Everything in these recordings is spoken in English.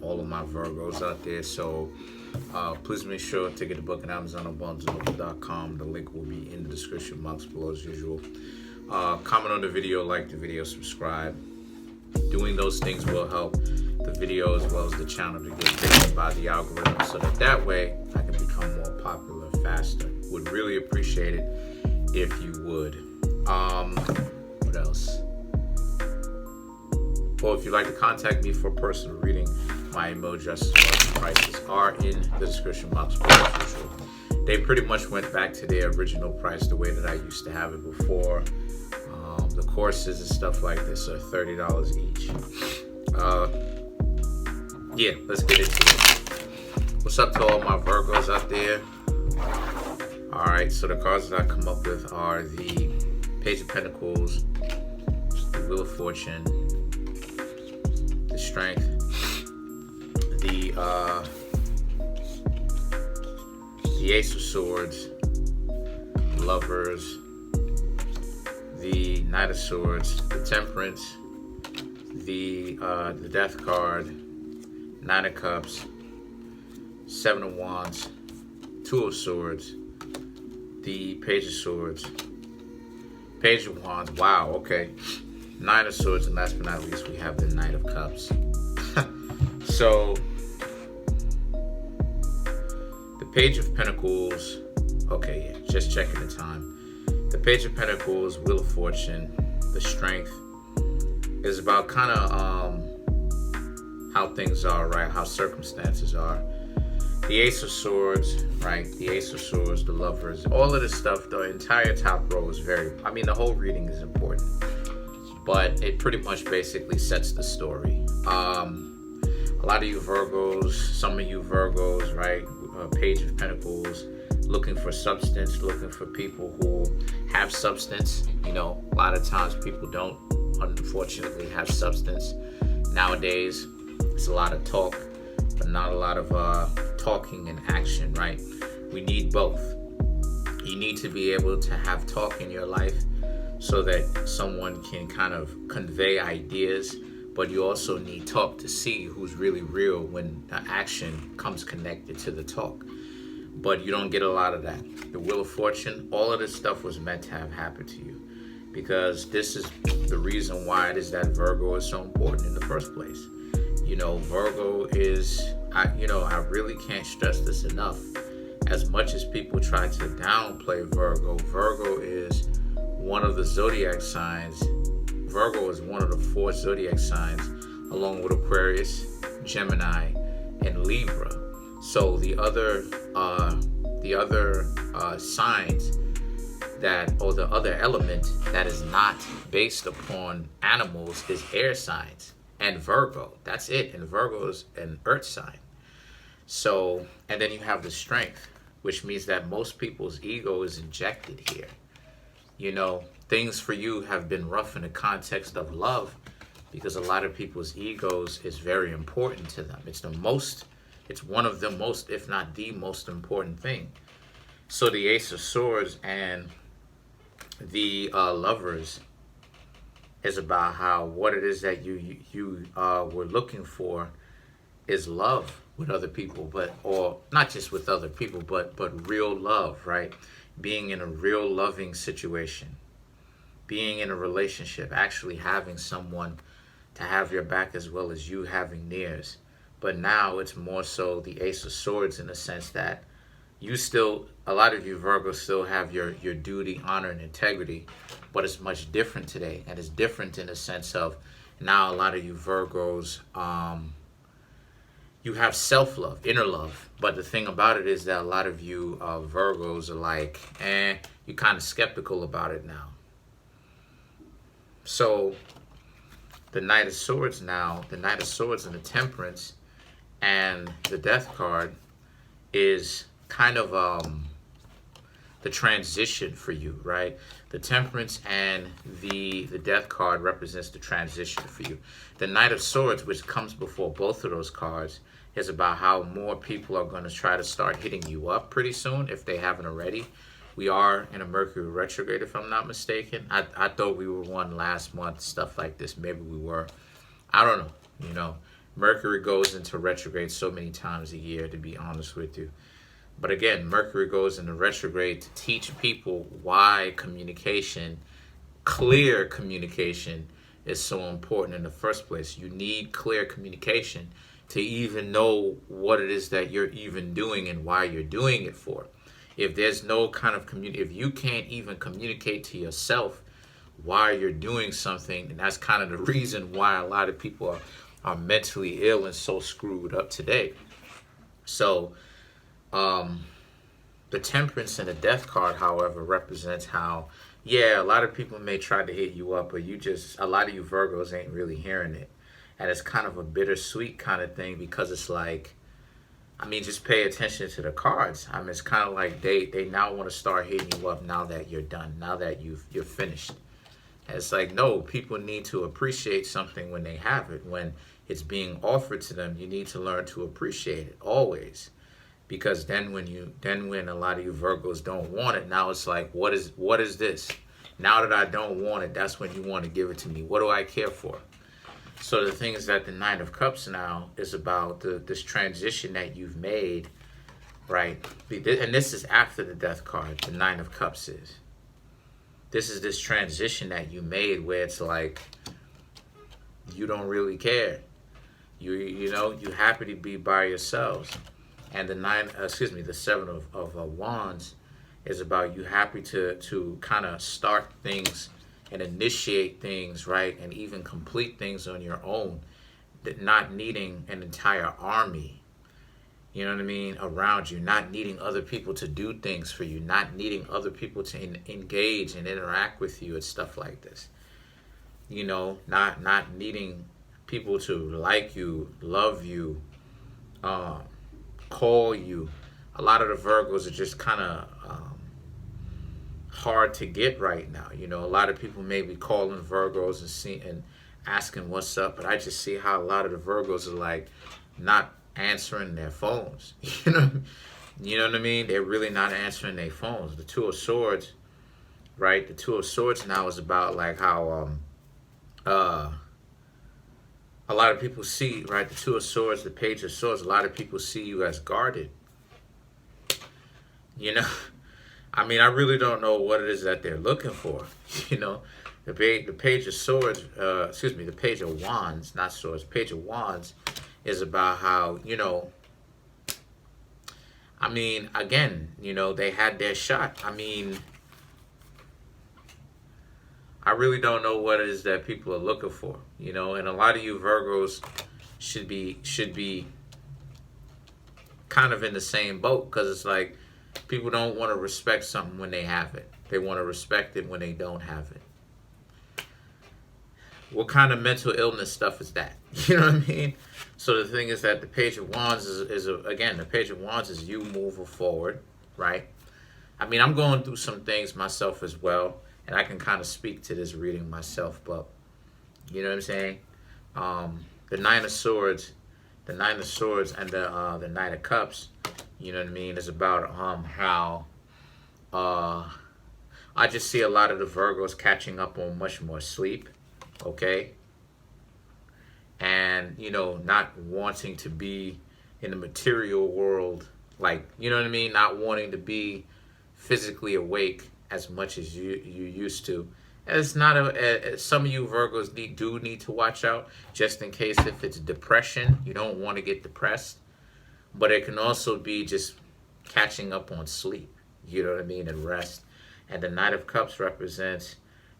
all of my Virgos out there. So please make sure to get the book on Amazon or BarnesandNoble.com. The link will be in the description box below as usual. Comment on the video, like the video, subscribe. Doing those things will help the video as well as the channel to get picked up by the algorithm, so that way I can become more popular faster. Would really appreciate it if you would. What else? Well, if you'd like to contact me for a personal reading, my email addresses and prices are in the description box below as usual. They pretty much went back to their original price, the way that I used to have it before. The courses and stuff like this are $30 each. Yeah, let's get into it. What's up to all my Virgos out there? All right, so the cards that I come up with are the Page of Pentacles, the Wheel of Fortune, the Strength, the Ace of Swords, Lovers, the Knight of Swords, the Temperance, the Death card, Nine of Cups, Seven of Wands, Two of Swords, the Page of Swords, Page of Wands. Wow, okay. Nine of Swords, and last but not least, we have the Knight of Cups. So, the Page of Pentacles. Okay, yeah, just checking the time. The Page of Pentacles, Wheel of Fortune, the Strength is about kind of how things are, right? How circumstances are. The Ace of Swords, right? The Ace of Swords, the Lovers, all of this stuff, the entire top row is the whole reading is important, but it pretty much basically sets the story. A lot of you Virgos, some of you Virgos, right? Page of Pentacles, looking for substance, looking for people who have substance. You know, a lot of times people don't, unfortunately, have substance. Nowadays, it's a lot of talk, but not a lot of talking and action, right? We need both. You need to be able to have talk in your life so that someone can kind of convey ideas, but you also need talk to see who's really real when the action comes connected to the talk. But you don't get a lot of that. The Wheel of Fortune, all of this stuff was meant to have happened to you, because this is the reason why it is that Virgo is so important in the first place. You know, Virgo is, I really can't stress this enough. As much as people try to downplay Virgo, Virgo is one of the zodiac signs. Virgo is one of the 4 zodiac signs, along with Aquarius, Gemini, and Libra. So the other signs that, or the other element that is not based upon animals, is air signs and Virgo. That's it. And Virgo is an earth sign. So, and then you have the Strength, which means that most people's ego is injected here. You know, things for you have been rough in the context of love, because a lot of people's egos is very important to them. It's one of the most, if not the most important thing. So the Ace of Swords and the Lovers is about how what it is that you were looking for is love with other people, or not just with other people, but real love, right? Being in a real loving situation, being in a relationship, actually having someone to have your back as well as you having theirs. But now it's more so the Ace of Swords, in the sense that you still, a lot of you Virgos still have your duty, honor, and integrity, but it's much different today. And it's different in the sense of, now a lot of you Virgos, you have self-love, inner love. But the thing about it is that a lot of you Virgos are like, you're kind of skeptical about it now. So the Knight of Swords now, the Knight of Swords and the Temperance and the Death card is kind of the transition for you, right? The Temperance and the Death card represents the transition for you. The Knight of Swords, which comes before both of those cards, is about how more people are going to try to start hitting you up pretty soon, if they haven't already. We are in a Mercury retrograde, if I'm not mistaken. I thought we were one last month, stuff like this. Maybe we were. I don't know. You know, Mercury goes into retrograde so many times a year, to be honest with you. But again, Mercury goes into retrograde to teach people why communication, clear communication, is so important in the first place. You need clear communication to even know what it is that you're even doing and why you're doing it for. If there's no kind of if you can't even communicate to yourself why you're doing something, and that's kind of the reason why a lot of people are mentally ill and so screwed up today. So the Temperance and the Death card, however, represents how, yeah, a lot of people may try to hit you up, but a lot of you Virgos ain't really hearing it. And it's kind of a bittersweet kind of thing, because it's like, I mean, just pay attention to the cards. I mean, it's kind of like they now want to start hitting you up now that you're done, now that you're finished. And it's like, no, people need to appreciate something when they have it. When it's being offered to them, you need to learn to appreciate it always. Because then when a lot of you Virgos don't want it, now it's like, what is this? Now that I don't want it, that's when you want to give it to me. What do I care for? So the thing is that the Nine of Cups now is about this transition that you've made, right? And this is after the Death card, the Nine of Cups is. This is this transition that you made where it's like, you don't really care. You know, you're happy to be by yourselves. And the Seven of Wands is about you happy to kind of start things and initiate things, right? And even complete things on your own, that not needing an entire army, you know what I mean, around you, not needing other people to do things for you, not needing other people to engage and interact with you and stuff like this. You know, not needing people to like you, love you, call you. A lot of the Virgos are just kind of hard to get right now. You know, a lot of people may be calling Virgos and asking what's up, but I just see how a lot of the Virgos are like not answering their phones. You know what I mean? They're really not answering their phones. The Two of Swords, right? The Two of Swords now is about like how a lot of people see, right? The Two of Swords, the Page of Swords, a lot of people see you as guarded. You know, I mean, I really don't know what it is that they're looking for. You know, the Page of Swords, the Page of Wands, not Swords, Page of Wands is about how, you know, I mean, again, you know, they had their shot. I mean, I really don't know what it is that people are looking for, you know, and a lot of you Virgos should be kind of in the same boat, because it's like people don't want to respect something when they have it. They want to respect it when they don't have it. What kind of mental illness stuff is that? You know what I mean? So the thing is that the Page of Wands again, the Page of Wands is you moving forward, right? I mean, I'm going through some things myself as well, and I can kind of speak to this reading myself, but you know what I'm saying? The Nine of Swords and the Knight of Cups, you know what I mean, is about how I just see a lot of the Virgos catching up on much more sleep, okay? And, you know, not wanting to be in the material world, like, you know what I mean? Not wanting to be physically awake as much as you used to. And it's not some of you Virgos do need to watch out, just in case if it's depression, you don't want to get depressed. But it can also be just catching up on sleep, you know what I mean, and rest. And the Knight of Cups represents,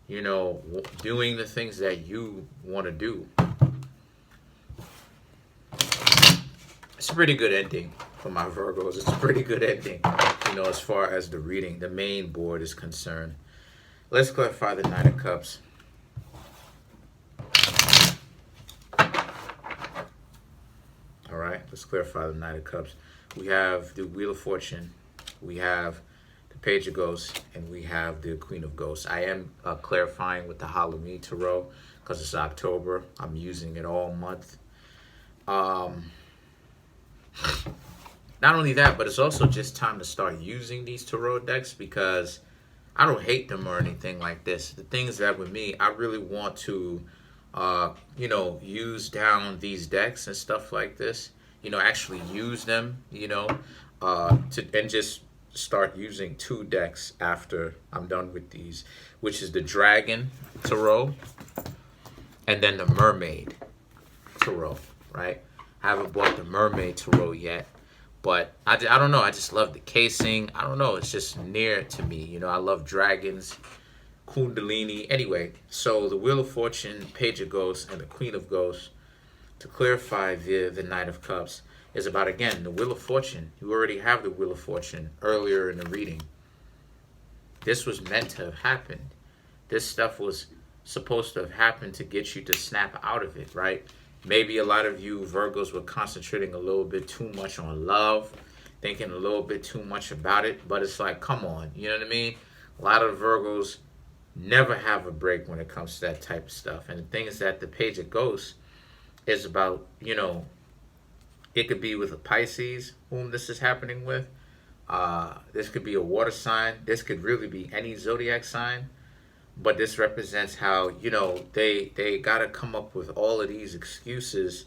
you know, doing the things that you want to do. It's a pretty good ending for my Virgos. It's a pretty good ending, you know, as far as the reading, the main board is concerned. Let's clarify the Knight of Cups. All right, let's clarify the Knight of Cups. We have the Wheel of Fortune, we have the Page of Ghosts, and we have the Queen of Ghosts. I am clarifying with the Halloween Tarot because it's October. I'm using it all month. Not only that, but it's also just time to start using these tarot decks, because I don't hate them or anything like this. The thing is that with me, I really want to you know, use down these decks and stuff like this. You know, actually use them, you know, and just start using 2 decks after I'm done with these, which is the Dragon Tarot and then the Mermaid Tarot, right? I haven't bought the Mermaid Tarot yet, but I don't know. I just love the casing. I don't know. It's just near to me. You know, I love dragons, Kundalini. Anyway, so the Wheel of Fortune, Page of Ghosts, and the Queen of Ghosts, to clarify the Knight of Cups, is about, again, the Wheel of Fortune. You already have the Wheel of Fortune earlier in the reading. This was meant to have happened. This stuff was supposed to have happened to get you to snap out of it, right? Maybe a lot of you Virgos were concentrating a little bit too much on love, thinking a little bit too much about it, but it's like, come on, you know what I mean? A lot of Virgos never have a break when it comes to that type of stuff. And the thing is that the Page of Ghosts is about, you know, it could be with a Pisces, whom this is happening with. This could be a water sign. This could really be any zodiac sign. But this represents how, you know, they got to come up with all of these excuses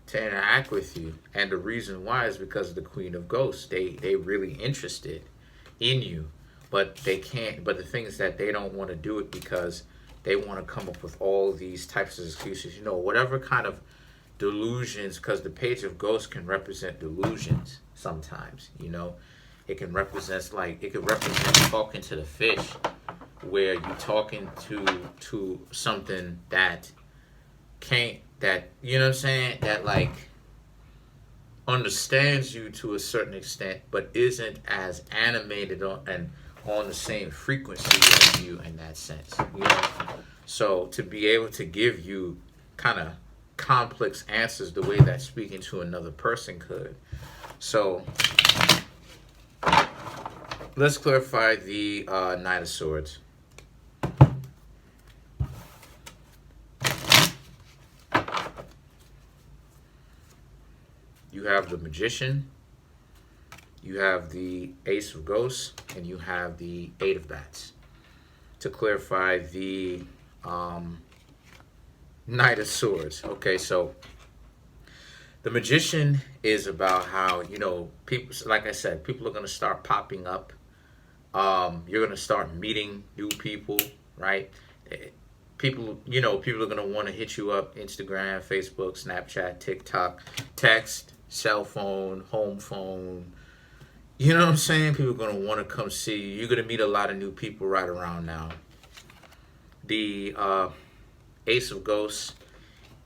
to interact with you. And the reason why is because of the Queen of Ghosts. They really interested in you, but they can't. But the thing is that they don't want to do it because they want to come up with all these types of excuses. You know, whatever kind of delusions, because the Page of Ghosts can represent delusions sometimes, you know. It can represent, like, it could represent talking to the fish, where you're talking to something that can't, that, you know what I'm saying, that, like, understands you to a certain extent, but isn't as animated and on the same frequency as you in that sense, you know. So to be able to give you kind of complex answers the way that speaking to another person could. So let's clarify the Knight of Swords. You have the Magician, you have the Ace of Ghosts, and you have the Eight of Bats. To clarify the Knight of Swords. Okay, so the Magician is about how, you know, people, like I said, people are going to start popping up. You're going to start meeting new people, right? People, you know, people are going to want to hit you up, Instagram, Facebook, Snapchat, TikTok, text, cell phone, home phone. You know what I'm saying? People are going to want to come see you. You're going to meet a lot of new people right around now. The Ace of Ghosts,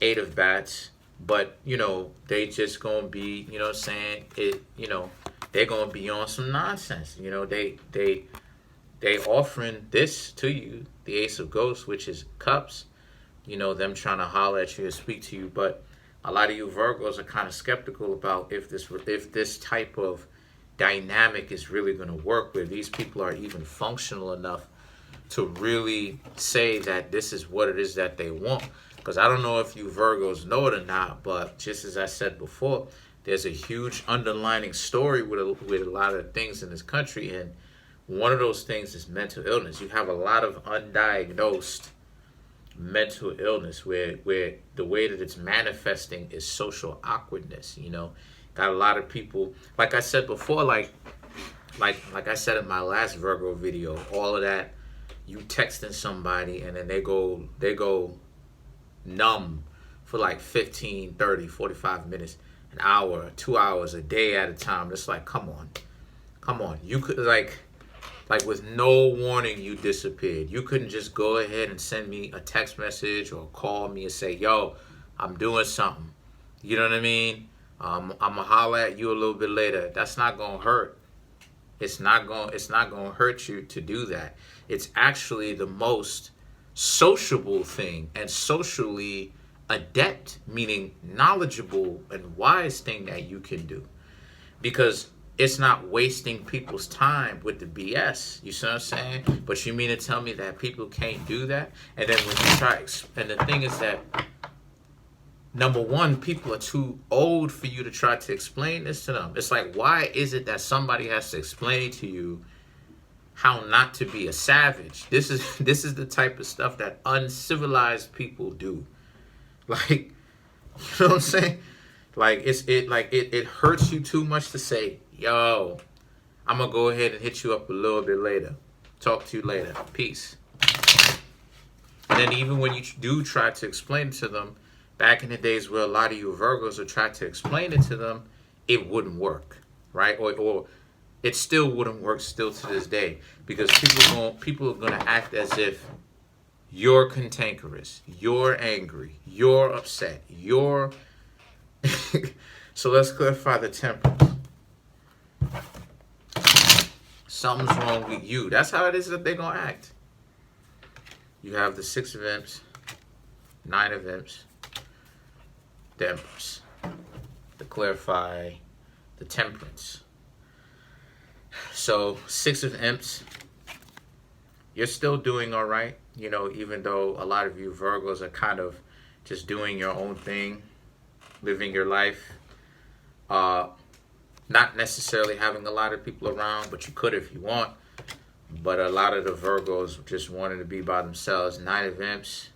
Eight of Bats, but, you know, they just going to be, you know what I'm saying, you know, they're going to be on some nonsense. You know, they offering this to you, the Ace of Ghosts, which is cups, you know, them trying to holler at you and speak to you. But a lot of you Virgos are kind of skeptical about if this type of dynamic is really going to work, where these people are even functional enough to really say that this is what it is that they want. Because I don't know if you Virgos know it or not, but just as I said before, there's a huge underlining story with a lot of things in this country, and one of those things is mental illness. You have a lot of undiagnosed mental illness where the way that it's manifesting is social awkwardness, you know. Got a lot of people, like I said before, like I said in my last Virgo video, all of that, you texting somebody and then they go numb for like 15, 30, 45 minutes, an hour, 2 hours, a day at a time. It's like, come on. You could, like with no warning, you disappeared. You couldn't just go ahead and send me a text message or call me and say, yo, I'm doing something. You know what I mean? I'm gonna holler at you a little bit later. That's not gonna hurt. It's not gonna hurt you to do that. It's actually the most sociable thing and socially adept, meaning knowledgeable and wise thing that you can do, because it's not wasting people's time with the BS. You see what I'm saying? But you mean to tell me that people can't do that? And then when you try, and the thing is that, number one, people are too old for you to try to explain this to them. It's like, why is it that somebody has to explain to you how not to be a savage? This is the type of stuff that uncivilized people do. Like, you know what I'm saying? Like it hurts you too much to say, yo, I'm gonna go ahead and hit you up a little bit later. Talk to you later. Peace. And then even when you do try to explain it to them, back in the days where a lot of you Virgos would try to explain it to them, it wouldn't work, right? Or it still wouldn't work still to this day, because people are gonna act as if you're cantankerous, you're angry, you're upset, you're so let's clarify the Temperance. Something's wrong with you. That's how it is that they're gonna act. You have the Six of Imps, Nine of Imps, the Empress. To clarify the Temperance. So Six of Imps, you're still doing all right. You know, even though a lot of you Virgos are kind of just doing your own thing, living your life, not necessarily having a lot of people around, but you could if you want. But a lot of the Virgos just wanting to be by themselves. Nine of Imps,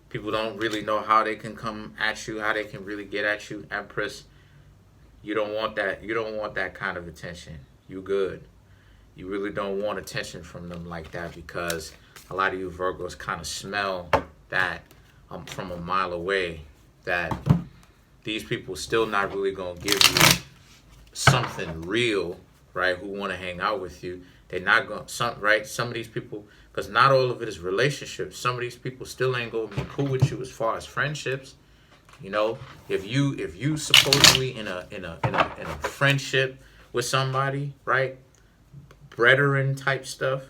people don't really know how they can come at you, how they can really get at you. Empress, you don't want that. You don't want that kind of attention. You good. You really don't want attention from them like that, because a lot of you Virgos kind of smell that from a mile away, that these people still not really going to give you something real, right, who want to hang out with you. They're not going to, right? Some of these people, because not all of it is relationships. Some of these people still ain't going to be cool with you as far as friendships. You know, if you supposedly in a friendship with somebody, right? Brethren type stuff,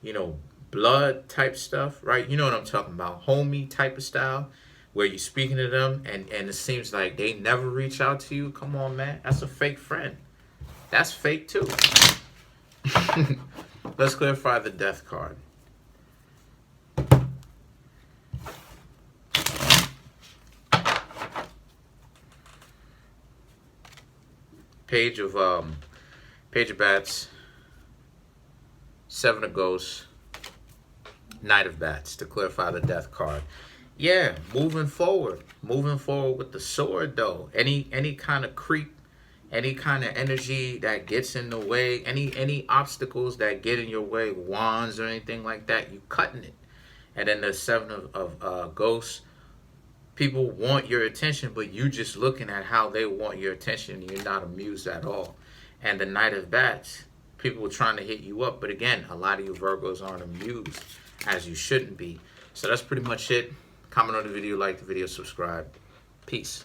you know, blood type stuff, right? You know what I'm talking about, homie type of style, where you're speaking to them and it seems like they never reach out to you. Come on, man, that's a fake friend. That's fake too. Let's clarify the Death card. Page of Bats, Seven of Ghosts, Knight of Bats, to clarify the Death card. Yeah, moving forward with the sword though. Any kind of creep, any kind of energy that gets in the way, any obstacles that get in your way, wands or anything like that, you cutting it. And then the Seven of Ghosts, people want your attention, but you just looking at how they want your attention. You're not amused at all. And the Knight of Bats, people are trying to hit you up, but again, a lot of you Virgos aren't amused, as you shouldn't be. So that's pretty much it. Comment on the video, like the video, subscribe. Peace.